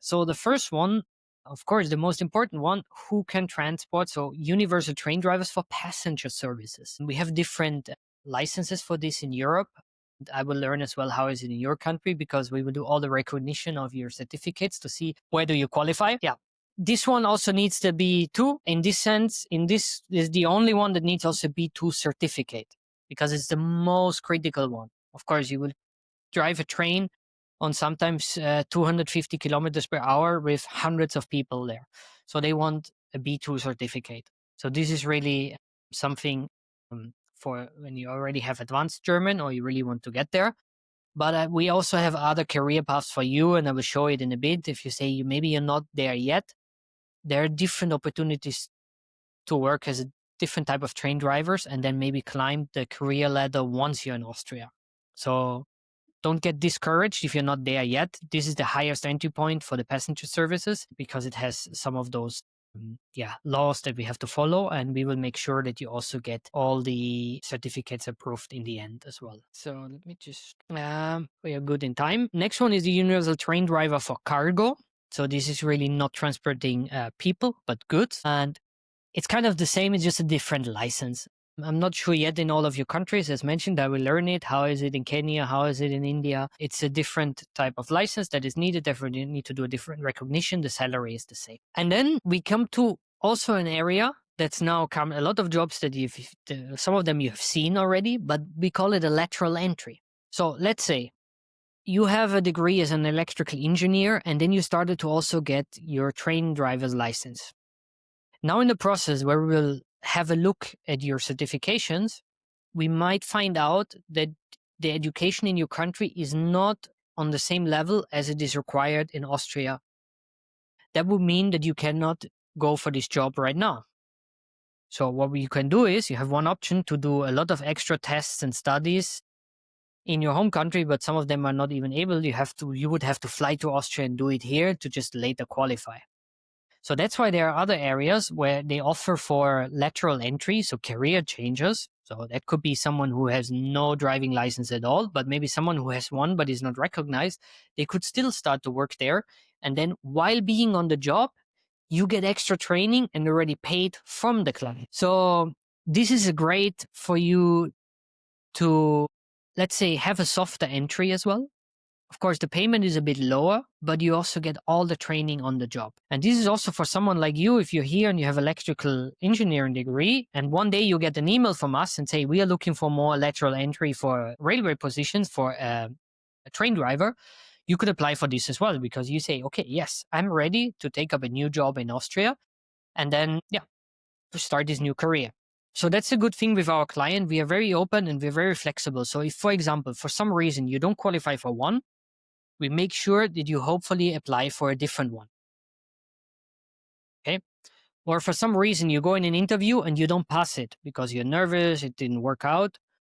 So the first one, of course, the most important one, who can transport? So universal train drivers for passenger services. We have different licenses for this in Europe. I will learn as well how is it in your country, because we will do all the recognition of your certificates to see where do you qualify. Yeah. This one also needs the B2. In this sense, in this is the only one that needs also B2 certificate, because it's the most critical one. Of course, you will drive a train on sometimes 250 kilometers per hour with hundreds of people there. So they want a B2 certificate. So this is really something for when you already have advanced German or you really want to get there. But we also have other career paths for you, and I will show it in a bit. If you say maybe you're not there yet, there are different opportunities to work as a different type of train drivers and then maybe climb the career ladder once you're in Austria. So don't get discouraged if you're not there yet. This is the highest entry point for the passenger services because it has some of those laws that we have to follow, and we will make sure that you also get all the certificates approved in the end as well. So let me just we are good in time. Next one is the universal train driver for cargo. So this is really not transporting people but goods, and it's kind of the same. It's just a different license. I'm not sure yet in all of your countries. As mentioned, I will learn it. How is it in Kenya? How is it in India? It's a different type of license that is needed. Therefore, you need to do a different recognition. The salary is the same. And then we come to also an area that's now come a lot of jobs that some of them you have seen already, but we call it a lateral entry. So let's say you have a degree as an electrical engineer, and then you started to also get your train driver's license. Now in the process where we will have a look at your certifications, we might find out that the education in your country is not on the same level as it is required in Austria. That would mean that you cannot go for this job right now. So what you can do is you have one option to do a lot of extra tests and studies in your home country, but some of them are not even able. You would have to fly to Austria and do it here to just later qualify. So that's why there are other areas where they offer for lateral entry, so career changes. So that could be someone who has no driving license at all, but maybe someone who has one but is not recognized. They could still start to work there. And then while being on the job, you get extra training and already paid from the client. So this is a great for you to, let's say, have a softer entry as well. Of course, the payment is a bit lower, but you also get all the training on the job. And this is also for someone like you, if you're here and you have electrical engineering degree, and one day you get an email from us and say, we are looking for more lateral entry for railway positions for a train driver, you could apply for this as well, because you say, okay, yes, I'm ready to take up a new job in Austria and then, to start this new career. So that's a good thing with our client. We are very open and we're very flexible. So if, for example, for some reason you don't qualify for one, we make sure that you hopefully apply for a different one. Okay. Or for some reason you go in an interview and you don't pass it because you're nervous, it didn't work out.